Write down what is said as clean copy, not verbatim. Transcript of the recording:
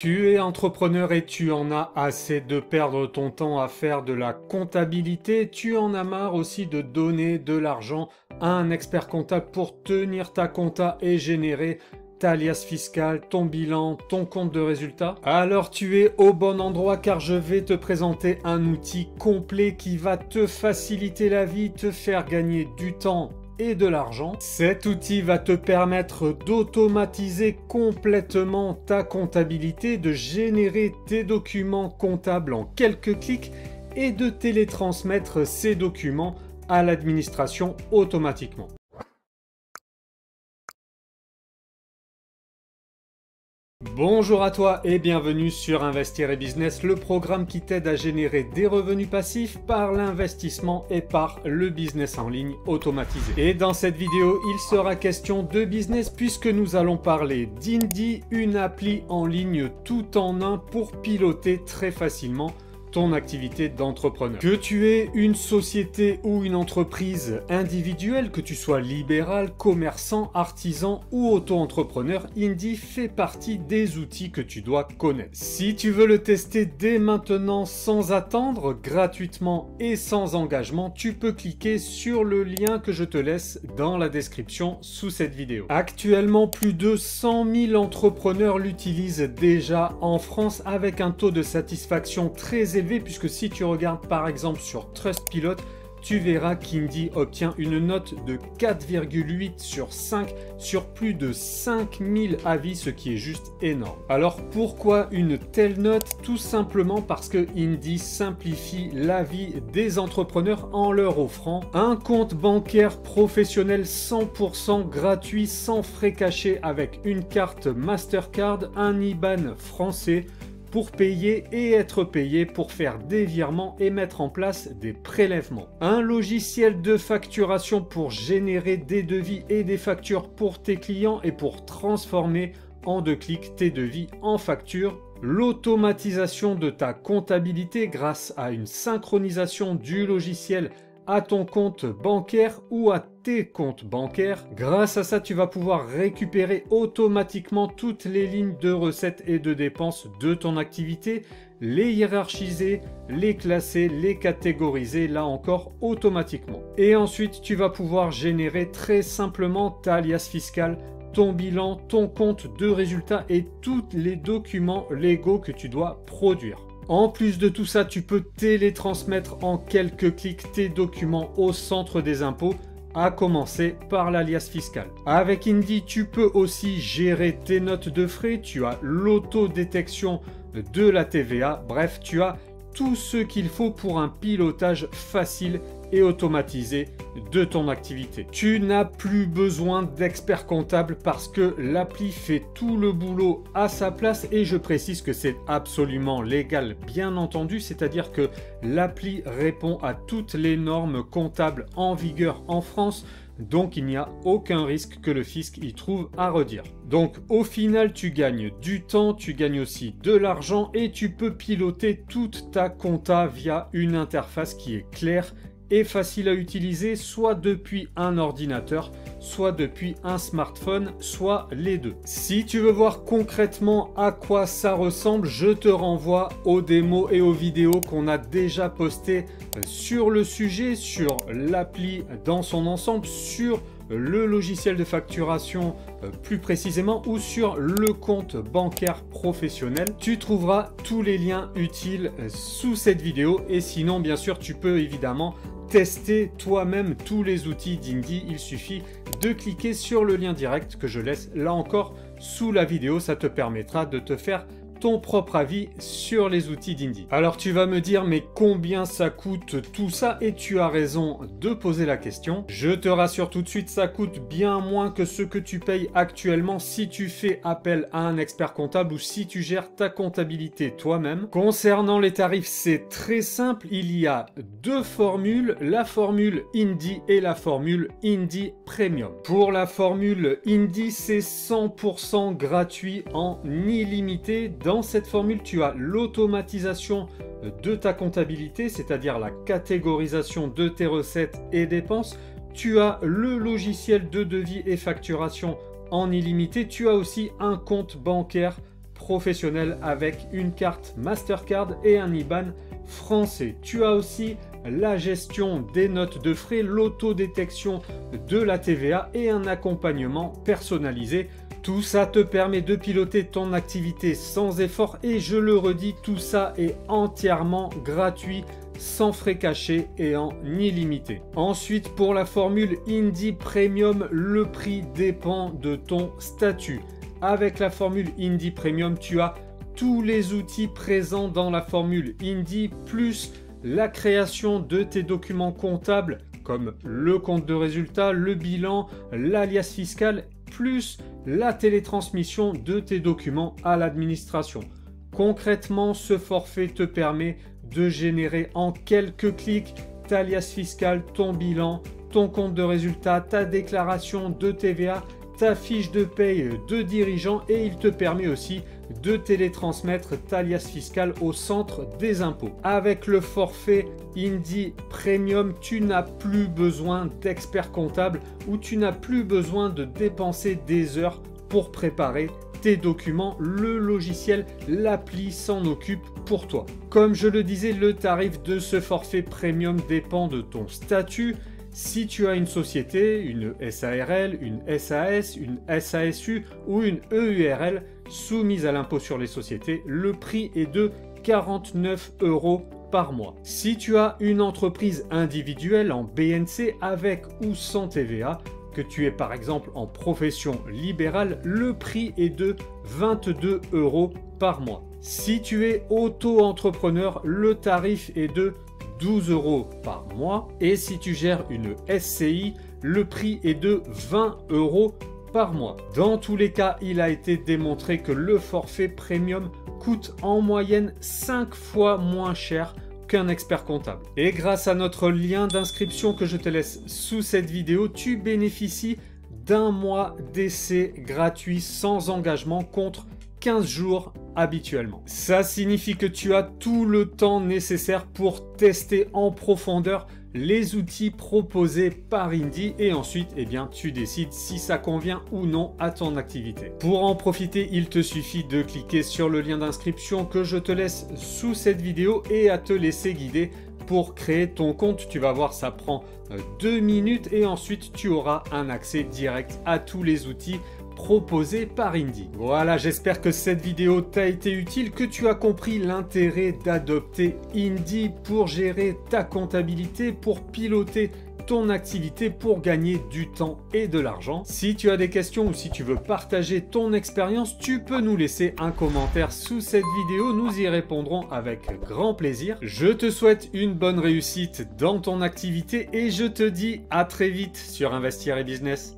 Tu es entrepreneur et tu en as assez de perdre ton temps à faire de la comptabilité. Tu en as marre aussi de donner de l'argent à un expert comptable pour tenir ta compta et générer ta liasse fiscale, ton bilan, ton compte de résultat. Alors tu es au bon endroit car je vais te présenter un outil complet qui va te faciliter la vie, te faire gagner du temps et de l'argent. Cet outil va te permettre d'automatiser complètement ta comptabilité, de générer tes documents comptables en quelques clics et de télétransmettre ces documents à l'administration automatiquement. Bonjour à toi et bienvenue sur Investir et Business, le programme qui t'aide à générer des revenus passifs par l'investissement et par le business en ligne automatisé. Et dans cette vidéo, il sera question de business puisque nous allons parler d'Indy, une appli en ligne tout en un pour piloter très facilement ton activité d'entrepreneur. Que tu aies une société ou une entreprise individuelle, que tu sois libéral, commerçant, artisan ou auto-entrepreneur, Indy fait partie des outils que tu dois connaître. Si tu veux le tester dès maintenant sans attendre, gratuitement et sans engagement, tu peux cliquer sur le lien que je te laisse dans la description sous cette vidéo. Actuellement, plus de 100 000 entrepreneurs l'utilisent déjà en France avec un taux de satisfaction très élevé puisque si tu regardes par exemple sur Trustpilot, tu verras qu'Indy obtient une note de 4,8 sur 5 sur plus de 5000 avis, ce qui est juste énorme. Alors pourquoi une telle note? Tout simplement parce que Indy simplifie la vie des entrepreneurs en leur offrant un compte bancaire professionnel 100% gratuit, sans frais cachés, avec une carte Mastercard, un IBAN français, pour payer et être payé, pour faire des virements et mettre en place des prélèvements. Un logiciel de facturation pour générer des devis et des factures pour tes clients et pour transformer en 2 clics tes devis en factures. L'automatisation de ta comptabilité grâce à une synchronisation du logiciel à ton compte bancaire ou à tes comptes bancaires. Grâce à ça, tu vas pouvoir récupérer automatiquement toutes les lignes de recettes et de dépenses de ton activité, les hiérarchiser, les classer, les catégoriser, là encore automatiquement. Et ensuite, tu vas pouvoir générer très simplement ta liasse fiscale, ton bilan, ton compte de résultats et tous les documents légaux que tu dois produire. En plus de tout ça, tu peux télétransmettre en quelques clics tes documents au centre des impôts, à commencer par la liasse fiscale. Avec Indy, tu peux aussi gérer tes notes de frais, tu as l'autodétection de la TVA, bref, tu as tout ce qu'il faut pour un pilotage facile et automatisé de ton activité. Tu n'as plus besoin d'expert comptable parce que l'appli fait tout le boulot à sa place, et je précise que c'est absolument légal, bien entendu, c'est-à-dire que l'appli répond à toutes les normes comptables en vigueur en France. Donc il n'y a aucun risque que le fisc y trouve à redire. Donc au final, tu gagnes du temps, tu gagnes aussi de l'argent et tu peux piloter toute ta compta via une interface qui est claire et facile à utiliser, soit depuis un ordinateur, soit depuis un smartphone, soit les deux. Si tu veux voir concrètement à quoi ça ressemble, je te renvoie aux démos et aux vidéos qu'on a déjà postées sur le sujet, sur l'appli dans son ensemble, sur le logiciel de facturation plus précisément, ou sur le compte bancaire professionnel. Tu trouveras tous les liens utiles sous cette vidéo, et sinon bien sûr tu peux évidemment tester toi-même tous les outils d'Indy. Il suffit de cliquer sur le lien direct que je laisse là encore sous la vidéo. Ça te permettra de te faire ton propre avis sur les outils d'Indy. Alors tu vas me dire, mais combien ça coûte tout ça? Et tu as raison de poser la question. Je te rassure tout de suite, ça coûte bien moins que ce que tu payes actuellement si tu fais appel à un expert comptable ou si tu gères ta comptabilité toi-même. Concernant les tarifs, c'est très simple. Il y a 2 formules, la formule Indy et la formule Indy Premium. Pour la formule Indy, c'est 100% gratuit en illimité. Dans cette formule, tu as l'automatisation de ta comptabilité, c'est-à-dire la catégorisation de tes recettes et dépenses. Tu as le logiciel de devis et facturation en illimité. Tu as aussi un compte bancaire professionnel avec une carte Mastercard et un IBAN français. Tu as aussi la gestion des notes de frais, l'autodétection de la TVA et un accompagnement personnalisé. Tout ça te permet de piloter ton activité sans effort et je le redis, tout ça est entièrement gratuit, sans frais cachés et en illimité. Ensuite, pour la formule Indie Premium, le prix dépend de ton statut. Avec la formule Indie Premium, tu as tous les outils présents dans la formule Indie, plus la création de tes documents comptables comme le compte de résultat, le bilan, l'alias fiscal, plus la télétransmission de tes documents à l'administration. Concrètement, ce forfait te permet de générer en quelques clics ta alias fiscal, ton bilan, ton compte de résultat, ta déclaration de TVA, ta fiche de paye de dirigeant et il te permet aussi de télétransmettre ta alias fiscal au centre des impôts. Avec le forfait Indie Premium, tu n'as plus besoin d'expert comptable ou tu n'as plus besoin de dépenser des heures pour préparer tes documents. Le logiciel, l'appli s'en occupe pour toi. Comme je le disais, le tarif de ce forfait premium dépend de ton statut. Si tu as une société, une SARL, une SAS, une SASU ou une EURL soumise à l'impôt sur les sociétés, le prix est de 49 € par mois. Si tu as une entreprise individuelle en BNC avec ou sans TVA, que tu es par exemple en profession libérale, le prix est de 22 € par mois. Si tu es auto-entrepreneur, le tarif est de 12 € par mois. Et si tu gères une SCI, le prix est de 20 € par mois. Dans tous les cas, il a été démontré que le forfait premium coûte en moyenne 5 fois moins cher qu'un expert comptable. Et grâce à notre lien d'inscription que je te laisse sous cette vidéo, tu bénéficies d'un mois d'essai gratuit sans engagement contre 15 jours habituellement. Ça signifie que tu as tout le temps nécessaire pour tester en profondeur les outils proposés par Indie et ensuite tu décides si ça convient ou non à ton activité. Pour en profiter, il te suffit de cliquer sur le lien d'inscription que je te laisse sous cette vidéo et à te laisser guider pour créer ton compte. Tu vas voir, ça prend 2 minutes et ensuite tu auras un accès direct à tous les outils proposé par Indie. Voilà, j'espère que cette vidéo t'a été utile, que tu as compris l'intérêt d'adopter Indie pour gérer ta comptabilité, pour piloter ton activité, pour gagner du temps et de l'argent. Si tu as des questions ou si tu veux partager ton expérience, tu peux nous laisser un commentaire sous cette vidéo, nous y répondrons avec grand plaisir. Je te souhaite une bonne réussite dans ton activité et je te dis à très vite sur Investir et Business.